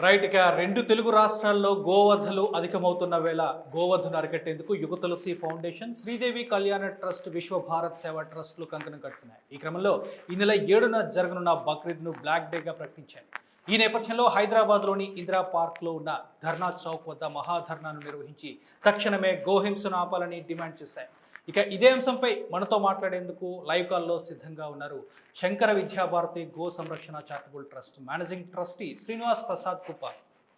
Right. ఇక రెండు తెలుగు రాష్ట్రాల్లో గోవధలు అధికమవుతున్న వేళ గోవధను అరికట్టేందుకు యుగ తులసి ఫౌండేషన్, శ్రీదేవి కళ్యాణ ట్రస్ట్, విశ్వ భారత్ సేవా ట్రస్టులు కంకణం కట్టుకున్నాయి. ఈ క్రమంలో ఈ నెల 7న జరగనున్న బక్రీద్ను బ్లాక్ డేగా ప్రకటించాయి. ఈ నేపథ్యంలో హైదరాబాద్లోని ఇందిరా పార్క్లో ఉన్న ధర్నా చౌక్ వద్ద మహాధర్నాను నిర్వహించి తక్షణమే గోహింసను ఆపాలని డిమాండ్ చేశాయి. ఇక ఇదే అంశంపై మనతో మాట్లాడేందుకు లైవ్ కాల్లో సిద్ధంగా ఉన్నారు శంకర విద్యాభారతి గో సంరక్షణ charitable trust managing trustee Srinivas Prasad కుప్ప.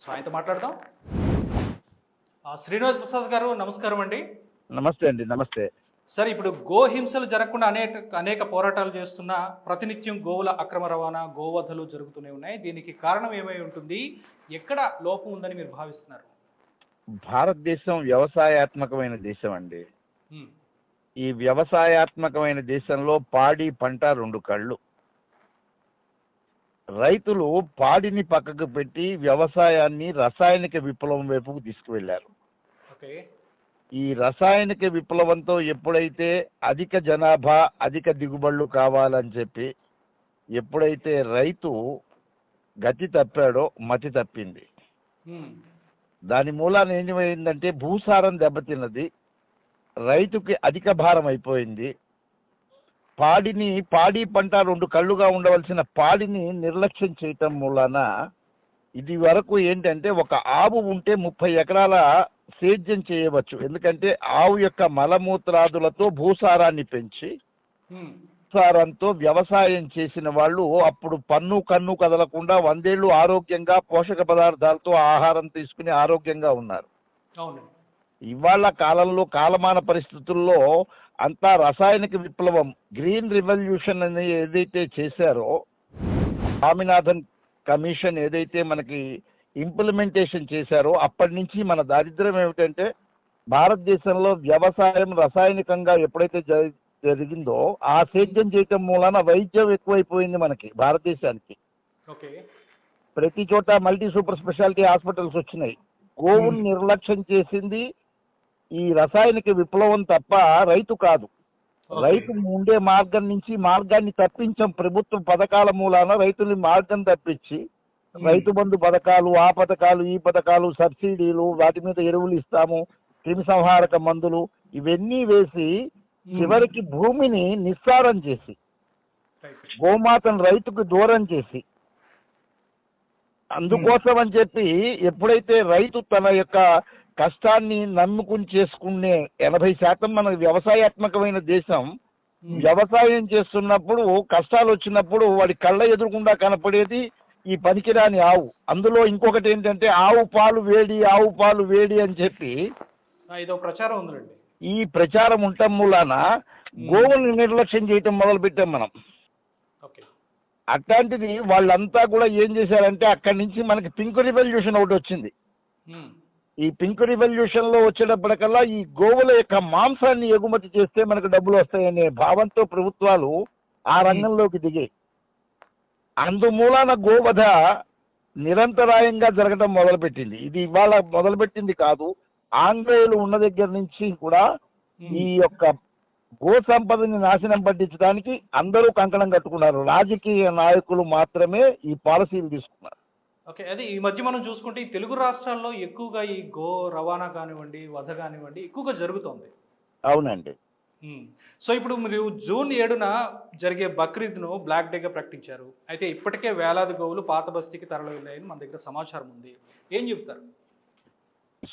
సో ఆయనతో మాట్లాడదాం. శ్రీనివాస్ ప్రసాద్ గారు నమస్కారం అండి. నమస్తే అండి. నమస్తే సార్, ఇప్పుడు గోహింసలు జరగకుండా అనేక పోరాటాలు చేస్తున్న ప్రతినిత్యం గోవుల అక్రమ రవాణా, గోవధలు జరుగుతూనే ఉన్నాయి. దీనికి కారణం ఏమై ఉంటుంది? ఎక్కడ లోపం ఉందని మీరు భావిస్తున్నారు? భారతదేశం వ్యవసాయాత్మకమైన దేశం అండి. ఈ వ్యవసాయాత్మకమైన దేశంలో పాడి పంట రెండు కళ్ళు. రైతులు పాడిని పక్కకు పెట్టి వ్యవసాయాన్ని రసాయనిక విప్లవం వైపుకు తీసుకువెళ్లారు. ఈ రసాయనిక విప్లవంతో ఎప్పుడైతే అధిక జనాభా, అధిక దిగుబడులు కావాలని చెప్పి ఎప్పుడైతే రైతు గతి తప్పాడో మతి తప్పింది. దాని మూలాన ఏమైందంటే భూసారం దెబ్బతిన్నది, రైతుకి అధిక భారం అయిపోయింది. పాడి పంట రెండు కళ్ళుగా ఉండవలసిన పాడిని నిర్లక్ష్యం చేయటం మూలాన ఇది వరకు ఏంటంటే ఒక ఆవు ఉంటే 30 ఎకరాల సేద్యం చేయవచ్చు. ఎందుకంటే ఆవు యొక్క మలమూత్రాదులతో భూసారాన్ని పెంచి భూసారంతో వ్యవసాయం చేసిన వాళ్ళు అప్పుడు కన్ను కదలకుండా 100 ఏళ్ళు ఆరోగ్యంగా పోషక పదార్థాలతో ఆహారం తీసుకుని ఆరోగ్యంగా ఉన్నారు. ఇవాళ కాలంలో కాలమాన పరిస్థితుల్లో అంతా రసాయనిక విప్లవం, గ్రీన్ రివల్యూషన్ అని ఏదైతే చేశారో, స్వామినాథన్ కమిషన్ ఏదైతే మనకి ఇంప్లిమెంటేషన్ చేశారో అప్పటి నుంచి మన దారిద్ర్యం ఏమిటంటే భారతదేశంలో వ్యవసాయం రసాయనికంగా ఎప్పుడైతే జరిగిందో ఆ సేద్యం చేయటం మూలన వైద్యం ఎక్కువైపోయింది మనకి భారతదేశానికి. ప్రతి చోట మల్టీ సూపర్ స్పెషాలిటీ హాస్పిటల్స్ వచ్చినాయి. గోవుని నిర్లక్ష్యం చేసింది ఈ రసాయనిక విప్లవం తప్ప రైతు కాదు. రైతు ఉండే మార్గాన్ని తప్పించాం. ప్రభుత్వ పథకాల మూలాన రైతుని మార్గం తప్పించి రైతు బంధు పథకాలు, ఆ పథకాలు, ఈ పథకాలు, సబ్సిడీలు, వాటి మీద ఎరువులు ఇస్తాము, క్రిమి సంహారక మందులు ఇవన్నీ వేసి చివరికి భూమిని నిస్సారం చేసి గోమాతను రైతుకు దూరం చేసి, అందుకోసం అని చెప్పి ఎప్పుడైతే రైతు తన యొక్క కష్టాన్ని నమ్ముకుని చేసుకునే 80% మన వ్యవసాయాత్మకమైన దేశం. వ్యవసాయం చేస్తున్నప్పుడు కష్టాలు వచ్చినప్పుడు వాడి కళ్ళ ఎదురుకుండా కనపడేది ఈ పనికిరాని ఆవు. అందులో ఇంకొకటి ఏంటంటే ఆవు పాలు వేడి అని చెప్పి ఇదో ప్రచారం ఉందండి. ఈ ప్రచారం ఉండటం మూలాన గోవుల్ని నిర్లక్ష్యం చేయటం మొదలు పెట్టాం మనం. అట్లాంటిది వాళ్ళంతా కూడా ఏం చేశారంటే అక్కడి నుంచి మనకి పింక్ రివల్యూషన్ ఒకటి వచ్చింది. ఈ పింక్ రివల్యూషన్ లో వచ్చేటప్పటికల్లా ఈ గోవుల యొక్క మాంసాన్ని ఎగుమతి చేస్తే మనకు డబ్బులు వస్తాయనే భావంతో ప్రభుత్వాలు ఆ రంగంలోకి దిగాయి. అందుమూలాన గోవధ నిరంతరాయంగా జరగడం మొదలుపెట్టింది. ఇది ఇవాళ మొదలుపెట్టింది కాదు. ఆంగ్లేయులు ఉన్న దగ్గర నుంచి కూడా ఈ యొక్క గో సంపదని నాశనం పట్టించడానికి అందరూ కంకణం కట్టుకున్నారు. రాజకీయ నాయకులు మాత్రమే ఈ పాలసీలు తీసుకున్నారు. అది ఈ మధ్య మనం చూసుకుంటే ఈ తెలుగు రాష్ట్రాల్లో ఎక్కువగా ఈ గో రవాణా కానివ్వండి, వధ కానివ్వండి ఎక్కువగా జరుగుతోంది. అవునండి. సో ఇప్పుడు మీరు జూన్ 7న జరిగే బక్రీద్ను బ్లాక్ డేగా ప్రకటించారు. అయితే ఇప్పటికే వేలాది గోవులు పాత బస్తీకి తరలి వెళ్ళాయని మన దగ్గర సమాచారం ఉంది. ఏం చెప్తారు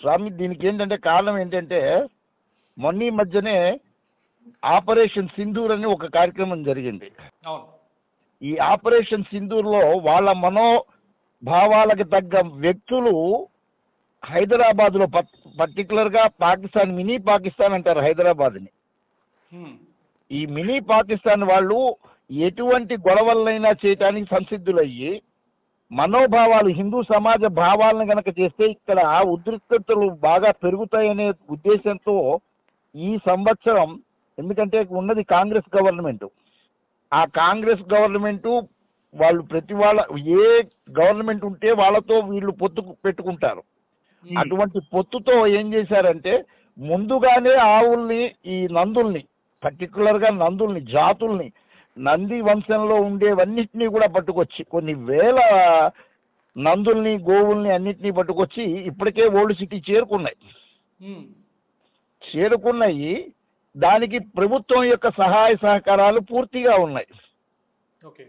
స్వామి? దీనికి ఏంటంటే కారణం ఏంటంటే మొన్న ఈ మధ్యనే ఆపరేషన్ సింధూర్ అని ఒక కార్యక్రమం జరిగింది. అవును. ఈ ఆపరేషన్ సింధూర్లో వాళ్ళ మనోభావాలకు తగ్గ వ్యక్తులు హైదరాబాద్లో పర్టికులర్గా పాకిస్తాన్, మినీ పాకిస్తాన్ అంటారు హైదరాబాద్ని. ఈ మినీ పాకిస్తాన్ వాళ్ళు ఎటువంటి గొడవలైనా చేయటానికి సంసిద్ధులయ్యి మనోభావాలు, హిందూ సమాజ భావాలను కనుక చేస్తే ఇక్కడ ఉద్రిక్తతలు బాగా పెరుగుతాయనే ఉద్దేశంతో ఈ సంవత్సరం, ఎందుకంటే ఉన్నది కాంగ్రెస్ గవర్నమెంట్, ఆ కాంగ్రెస్ గవర్నమెంట్ వాళ్ళు ఏ గవర్నమెంట్ ఉంటే వాళ్ళతో వీళ్ళు పొత్తు పెట్టుకుంటారు. అటువంటి పొత్తుతో ఏం చేశారంటే ముందుగానే ఆవుల్ని, ఈ నందుల్ని, పర్టికులర్గా నందుల్ని, జాతుల్ని, నంది వంశంలో ఉండేవన్నిటినీ కూడా పట్టుకొచ్చి కొన్ని వేల నందుల్ని గోవుల్ని అన్నిటినీ పట్టుకొచ్చి ఇప్పటికే ఓల్డ్ సిటీ చేరుకున్నాయి. దానికి ప్రభుత్వం యొక్క సహాయ సహకారాలు పూర్తిగా ఉన్నాయి. ఓకే.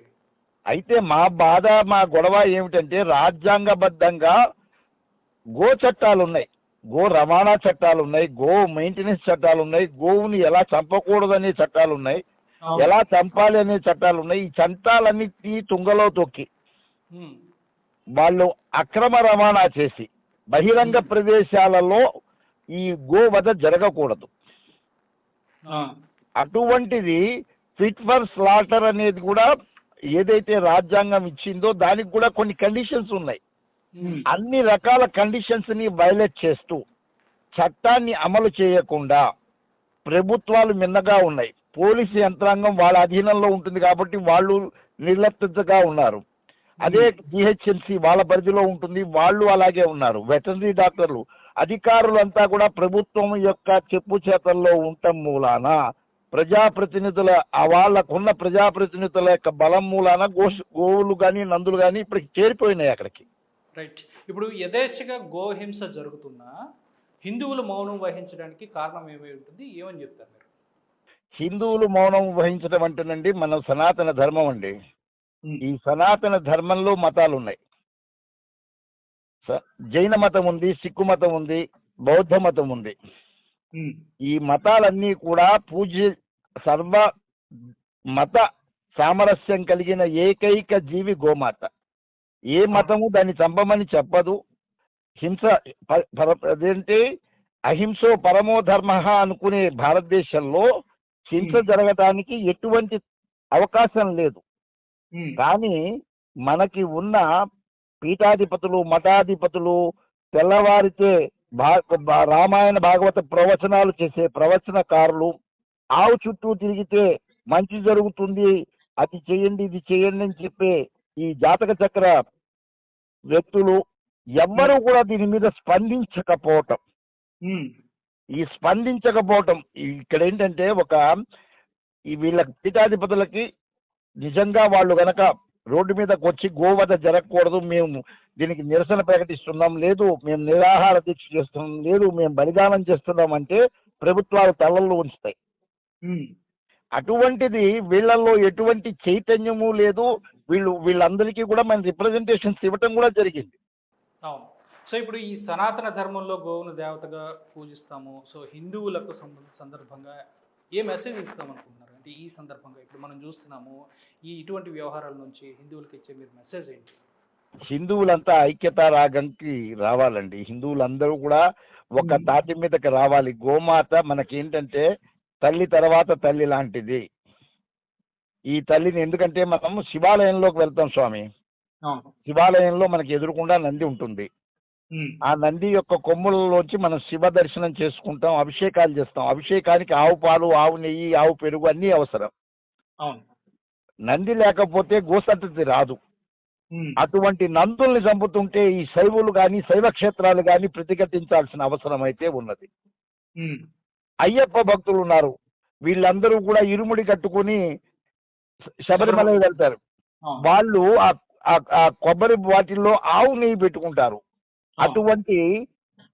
అయితే మా బాధ, మా గొడవ ఏమిటంటే రాజ్యాంగబద్ధంగా గో చట్టాలు ఉన్నాయి, గో రవాణా చట్టాలు ఉన్నాయి, గో మెయింటెనెన్స్ చట్టాలు ఉన్నాయి, గోవుని ఎలా చంపకూడదనే చట్టాలు ఉన్నాయి, ఎలా చంపాలి అనే చట్టాలు ఉన్నాయి. ఈ చట్టాలన్నిటినీ తుంగలో తొక్కి వాళ్ళు అక్రమ రవాణా చేసి బహిరంగ ప్రదేశాలలో ఈ గోవధ జరగకూడదు. అటువంటిది ఫిట్ ఫర్ స్లాటర్ అనేది కూడా ఏదైతే రాజ్యాంగం ఇచ్చిందో దానికి కూడా కొన్ని కండిషన్స్ ఉన్నాయి. అన్ని రకాల కండిషన్స్ ని వైలేట్ చేస్తూ చట్టాన్ని అమలు చేయకుండా ప్రభుత్వాలు మిన్నగా ఉన్నాయి. పోలీసు యంత్రాంగం వాళ్ళ అధీనంలో ఉంటుంది కాబట్టి వాళ్ళు నిర్లిప్తగా ఉన్నారు. అదే జిహెచ్ఎంసి వాళ్ళ పరిధిలో ఉంటుంది, వాళ్ళు అలాగే ఉన్నారు. వెటర్నరీ డాక్టర్లు, అధికారులంతా కూడా ప్రభుత్వం యొక్క చెప్పు చేతల్లో ఉండటం మూలాన ప్రజాప్రతినిధుల వాళ్ళకున్న ప్రజాప్రతినిధుల యొక్క బలం మూలాన గోవులు కానీ నందులు కానీ ఇప్పటికి చేరిపోయినాయి అక్కడికి. రైట్. ఇప్పుడు యథేచ్ఛగా గోహింస జరుగుతున్నా హిందువులు మౌనం వహించడానికి కారణం ఏమై ఉంటుంది, ఏమని చెప్తారు మీరు? హిందువులు మౌనం వహించడం అంటేనండి మన సనాతన ధర్మం అండి. ఈ సనాతన ధర్మంలో మతాలు ఉన్నాయి. జైన మతం ఉంది, సిక్కు మతం ఉంది, బౌద్ధ మతం ఉంది. ఈ మతాలన్నీ కూడా సర్వ మత సామరస్యం కలిగిన ఏకైక జీవి గోమాత. ఏ మతము దాన్ని చంపమని చెప్పదు. హింస అదేంటి అహింసో పరమో ధర్మ అనుకునే భారతదేశంలో హింస జరగటానికి ఎటువంటి అవకాశం లేదు. కానీ మనకి ఉన్న పీఠాధిపతులు, మఠాధిపతులు తెల్లవారితే రామాయణ భాగవత ప్రవచనాలు చేసే ప్రవచనకారులు, ఆవు చుట్టూ తిరిగితే మంచి జరుగుతుంది, అది చేయండి ఇది చేయండి అని చెప్పే ఈ జాతక చక్ర వ్యక్తులు ఎవ్వరూ కూడా దీని మీద స్పందించకపోవటం. ఇక్కడ ఏంటంటే వీళ్ళ పీఠాధిపతులకి నిజంగా వాళ్ళు గనక రోడ్డు మీదకి వచ్చి గోవధ జరగకూడదు, మేము దీనికి నిరసన ప్రకటిస్తున్నాం, లేదు మేము నిరాహార దీక్ష చేస్తున్నాం, లేదు మేము బలిదానం చేస్తున్నాం అంటే ప్రభుత్వాలు తలల్లో ఉంచుతాయి. అటువంటిది వీళ్ళల్లో ఎటువంటి చైతన్యము లేదు. వీళ్ళందరికీ కూడా మన రిప్రజెంటేషన్స్ ఇవ్వటం కూడా జరిగింది. అవును. సో ఇప్పుడు ఈ సనాతన ధర్మంలో గోవును దేవతగా పూజిస్తాము. సో హిందువులకు సందర్భంగా ఏ మెసేజ్ ఇస్తాం అనుకుంటున్నారు? అంటే ఈ సందర్భంగా ఇప్పుడు మనం చూస్తున్నాము ఇటువంటి వ్యవహారాల నుంచి హిందువులకు ఇచ్చే మీరు మెసేజ్ ఏంటి? హిందువులంతా ఐక్యతా రాగంకి రావాలండి. హిందువులందరూ కూడా ఒక తాటి మీదకి రావాలి. గోమాత మనకేంటంటే తల్లి తర్వాత తల్లి లాంటిది. ఈ తల్లిని ఎందుకంటే మనం శివాలయంలోకి వెళ్తాం స్వామి, శివాలయంలో మనకి ఎదురుకుండా నంది ఉంటుంది. ఆ నంది యొక్క కొమ్ములలోంచి మనం శివ దర్శనం చేసుకుంటాం, అభిషేకాలు చేస్తాం. అభిషేకానికి ఆవు పాలు, ఆవు నెయ్యి, ఆవు పెరుగు అన్నీ అవసరం. నంది లేకపోతే గోసంతతి రాదు. అటువంటి నందుల్ని చంపుతుంటే ఈ శైవులు కానీ శైవ క్షేత్రాలు కానీ ప్రతిఘటించాల్సిన అవసరం అయితే ఉన్నది. అయ్యప్ప భక్తులు ఉన్నారు, వీళ్ళందరూ కూడా ఇరుముడి కట్టుకుని శబరిమల వెళ్తారు. వాళ్ళు ఆ కొబ్బరి వాటిల్లో ఆవు నెయ్యి పెట్టుకుంటారు. అటువంటి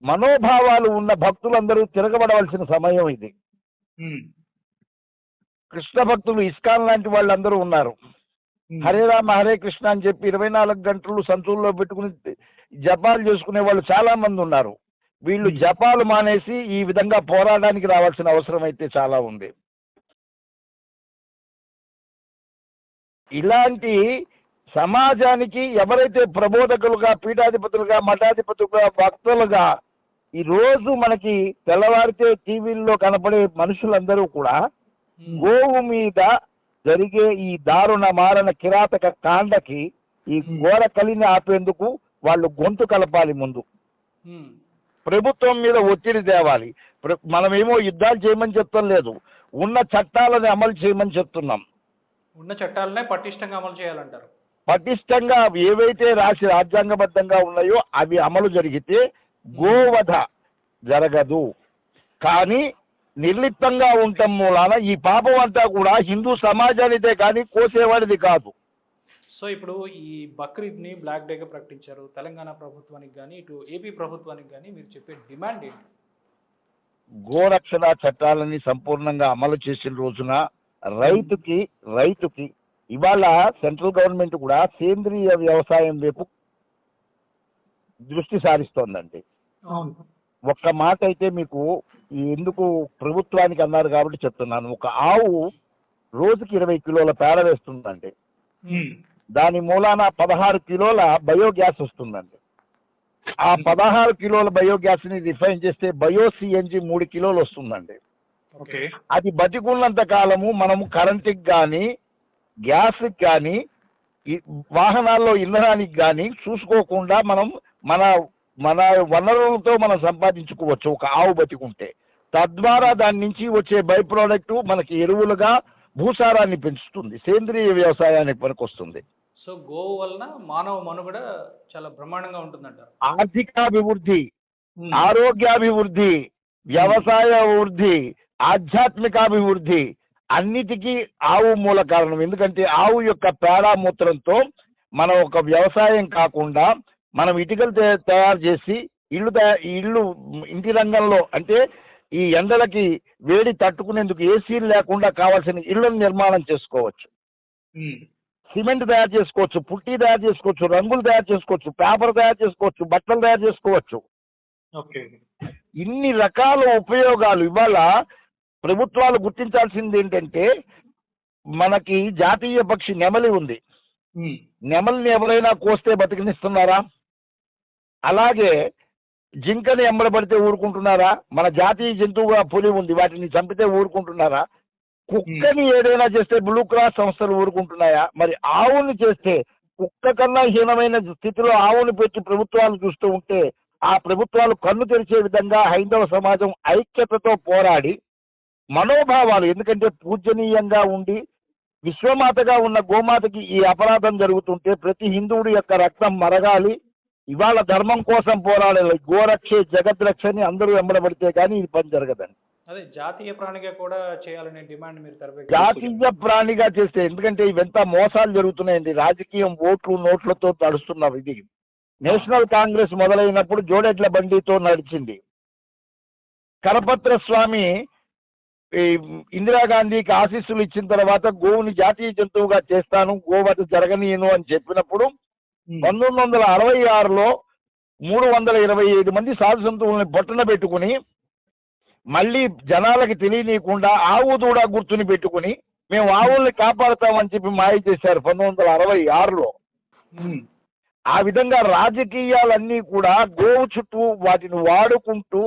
మనోభావాలు ఉన్న భక్తులందరూ తిరగబడవలసిన సమయం ఇది. కృష్ణ భక్తులు ఇస్కాన్ లాంటి వాళ్ళందరూ ఉన్నారు. హరే రామ హరే కృష్ణ అని చెప్పి 24 గంటలు సంతుల్లో పెట్టుకుని జపాలు చేసుకునే వాళ్ళు చాలా మంది ఉన్నారు. వీళ్ళు జపాలు మానేసి ఈ విధంగా పోరాటానికి రావాల్సిన అవసరం అయితే చాలా ఉంది. ఇలాంటి సమాజానికి ఎవరైతే ప్రబోధకులుగా, పీఠాధిపతులుగా, మఠాధిపతులుగా, భక్తులుగా ఈరోజు మనకి తెల్లవారితే టీవీల్లో కనపడే మనుషులందరూ కూడా గోవు మీద జరిగే ఈ దారుణ మారణ కిరాతక కాండకి ఈ ఘోర కలిని ఆపేందుకు వాళ్ళు గొంతు కలపాలి. ముందు ప్రభుత్వం మీద ఒత్తిడి తేవాలి. మనమేమో యుద్ధాలు చేయమని చెప్తాం లేదు, ఉన్న చట్టాలను అమలు చేయమని చెప్తున్నాం. ఉన్న చట్టాలనే పటిష్టంగా అమలు చేయాలంటారు. పటిష్టంగా ఏవైతే రాజ్యాంగబద్ధంగా ఉన్నాయో అవి అమలు జరిగితే గోవధ జరగదు. కానీ నిర్లిప్తంగా ఉండటం మూలాన ఈ పాపం అంతా కూడా హిందూ సమాజానిదే కానీ కోసేవాడిది కాదు. సో ఇప్పుడు ఈ బక్రీద్ని బ్లాక్ డేగా ప్రకటించారు. తెలంగాణ ప్రభుత్వానికి కానీ ఇటు ఏపీ ప్రభుత్వానికి కానీ మీరు చెప్పే డిమాండ్ ఏంటి? గోరక్షణ చట్టాలని సంపూర్ణంగా అమలు చేసిన రోజున రైతుకి ఇవాళ సెంట్రల్ గవర్నమెంట్ కూడా సేంద్రియ వ్యవసాయం వైపు దృష్టి సారిస్తోందండి. ఒక్క మాట అయితే మీకు ఎందుకు ప్రభుత్వానికి అన్నారు కాబట్టి చెప్తున్నాను. ఒక ఆవు రోజుకి 20 కిలోల పేడ వేస్తుందండి. దాని మూలాన 16 కిలోల బయోగ్యాస్ వస్తుందండి. ఆ 16 కిలోల బయోగ్యాస్ ని రిఫైన్ చేస్తే బయోసిఎన్జి 3 కిలోలు వస్తుందండి. అది బతికున్నంత కాలము మనము కరెంటుకి కానీ గ్యాస్కి కానీ వాహనాల్లో ఇంధనానికి కానీ చూసుకోకుండా మనం మన మన వనరులతో మనం సంపాదించుకోవచ్చు ఒక ఆవు బతికుంటే. తద్వారా దాని నుంచి వచ్చే బై ప్రోడక్ట్ మనకి ఎరువులుగా భూసారాన్ని పెంచుతుంది, సేంద్రియ వ్యవసాయానికి పనికొస్తుంది. సో గోవు వలన మానవ మనుగడ చాలా బ్రహ్మాండంగా ఉంటుందంటారు. ఆర్థికాభివృద్ధి, ఆరోగ్యాభివృద్ధి, వ్యవసాయ అభివృద్ధి, ఆధ్యాత్మికాభివృద్ధి అన్నిటికీ ఆవు మూల కారణం. ఎందుకంటే ఆవు యొక్క పేడ మూత్రంతో మనం ఒక వ్యవసాయం కాకుండా మనం ఇటుకలు తయారు చేసి ఇల్లు ఇంటి రంగంలో అంటే ఈ ఎండలకి వేడి తట్టుకునేందుకు ఏసీలు లేకుండా కావాల్సిన ఇళ్లను నిర్మాణం చేసుకోవచ్చు. సిమెంట్ తయారు చేసుకోవచ్చు, పుట్టి తయారు చేసుకోవచ్చు, రంగులు తయారు చేసుకోవచ్చు, పేపర్ తయారు చేసుకోవచ్చు, బట్టలు తయారు చేసుకోవచ్చు. ఇన్ని రకాల ఉపయోగాలు ఇవాళ ప్రభుత్వాలు గుర్తించాల్సింది ఏంటంటే మనకి జాతీయ పక్షి నెమలి ఉంది. నెమలిని ఎవరైనా కోస్తే బతికినిస్తున్నారా? అలాగే జింకని ఎంబడబడితే ఊరుకుంటున్నారా? మన జాతీయ జంతువుగా పులి ఉంది, వాటిని చంపితే ఊరుకుంటున్నారా? కుక్కని ఏదైనా చేస్తే బ్లూ క్రాస్ సంస్థలు ఊరుకుంటున్నాయా? మరి ఆవుని చేస్తే కుక్క కన్నా హీనమైన స్థితిలో ఆవుని పెట్టి ప్రభుత్వాలు చూస్తూ ఉంటే ఆ ప్రభుత్వాలు కన్ను తెరిచే విధంగా హైందవ సమాజం ఐక్యతతో పోరాడి మనోభావాలు, ఎందుకంటే పూజనీయంగా ఉండి విశ్వమాతగా ఉన్న గోమాతకి ఈ అపరాధం జరుగుతుంటే ప్రతి హిందువుడి యొక్క రక్తం మరగాలి. ఇవాళ ధర్మం కోసం పోరాడాలి. గోరక్షే జగద్రక్షని అందరూ వెంబడబడితే కానీ ఈ పని జరగదండి. అదే జాతీయ ప్రాణిగా కూడా చేయాలనే డిమాండ్ మీరు తెరపై జాతీయ ప్రాణిగా చేస్తే, ఎందుకంటే ఇవంతా మోసాలు జరుగుతున్నాయండి. రాజకీయం ఓట్లు నోట్లతో నడుస్తున్నారు. ఇది నేషనల్ కాంగ్రెస్ మొదలైనప్పుడు జోడెడ్ల బండితో నడిచింది. కరపత్ర స్వామి ఇందిరాగాంధీకి ఆశీస్సులు ఇచ్చిన తర్వాత గోవుని జాతీయ జంతువుగా చేస్తాను, గోవధ జరగనీయను అని చెప్పినప్పుడు 1966లో 325 మంది సాధు సంతువుల్ని బొట్టన పెట్టుకుని మళ్ళీ జనాలకి తెలియనీయకుండా ఆవు దూడ గుర్తుని పెట్టుకుని మేము ఆవుల్ని కాపాడుతామని చెప్పి మాయ చేశారు 1966లో. ఆ విధంగా రాజకీయాలన్నీ కూడా గోవు చుట్టూ వాటిని వాడుకుంటూ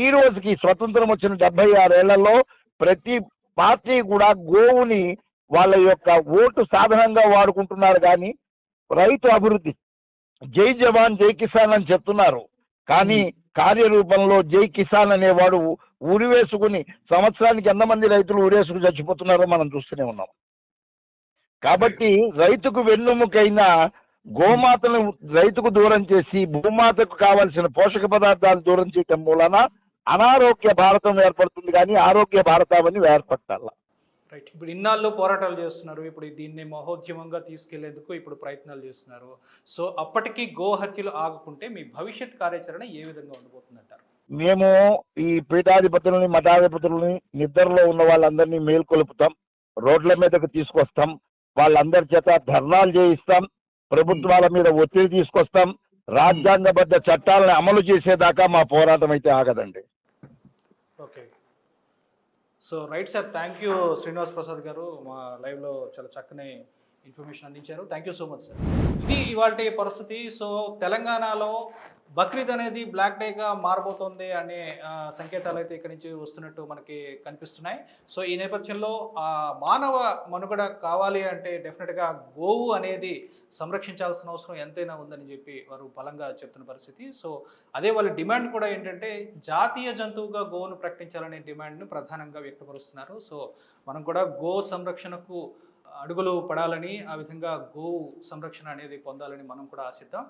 ఈ రోజుకి స్వతంత్రం వచ్చిన 76 ఏళ్లలో ప్రతి పార్టీ కూడా గోవుని వాళ్ళ యొక్క ఓటు సాధనంగా వాడుకుంటున్నారు. కానీ రైతు అభివృద్ధి జై జవాన్ జై కిసాన్ అని చెప్తున్నారు, కానీ కార్యరూపంలో జై కిసాన్ అనేవాడు ఉరివేసుకుని సంవత్సరానికి ఎంతమంది రైతులు ఉరేసుకు చచ్చిపోతున్నారో మనం చూస్తూనే ఉన్నాం. కాబట్టి రైతుకు వెన్నుముకైన గోమాతను రైతుకు దూరం చేసి భూమాతకు కావాల్సిన పోషక పదార్థాలు దూరం చేయటం మూలన అనారోగ్య భారతం ఏర్పడుతుంది, కానీ ఆరోగ్య భారతాన్ని ఏర్పడాల. రైట్. ఇప్పుడు ఇన్నాళ్ళు పోరాటాలు చేస్తున్నారు, ఇప్పుడు దీన్ని మహోద్యమంగా తీసుకెళ్లేందుకు ఇప్పుడు ప్రయత్నాలు చేస్తున్నారు. సో అప్పటికి గోహత్యలు ఆగుకుంటే మీ భవిష్యత్ కార్యాచరణ ఏ విధంగా ఉండబోతుందంటారు? మేము ఈ పీఠాధిపతులని మఠాధిపతులని నిద్రలో ఉన్న వాళ్ళందరినీ మేల్కొలుపుతాం, రోడ్ల మీదకు తీసుకొస్తాం, వాళ్ళందరి చేత ధర్నాలు చేయిస్తాం, ప్రభుత్వాల మీద ఒత్తిడి తీసుకొస్తాం, రాజ్యాంగబద్ధ చట్టాలను అమలు చేసేదాకా మా పోరాటం అయితే ఆగదండి. Okay. So right sir, thank you Srinivas Prasad garu, మా లైవ్లో చాలా చక్కని ఇన్ఫర్మేషన్ అందించారు. Thank you so much sir. ఇది ఇవాళ పరిస్థితి. సో తెలంగాణలో బక్రీద్ అనేది బ్లాక్ డేగా మారబోతోంది అనే సంకేతాలు అయితే ఇక్కడి నుంచి వస్తున్నట్టు మనకి కనిపిస్తున్నాయి. సో ఈ నేపథ్యంలో మానవ మనుగడ కావాలి అంటే డెఫినెట్గా గోవు అనేది సంరక్షించాల్సిన అవసరం ఎంతైనా ఉందని చెప్పి వారు బలంగా చెప్తున్న పరిస్థితి. సో అదే వాళ్ళ డిమాండ్ కూడా ఏంటంటే జాతీయ జంతువుగా గోవును ప్రకటించాలనే డిమాండ్ను ప్రధానంగా వ్యక్తపరుస్తున్నారు. సో మనం కూడా గో సంరక్షణకు అడుగులు పడాలని, ఆ విధంగా గోవు సంరక్షణ అనేది పొందాలని మనం కూడా ఆశిద్దాం.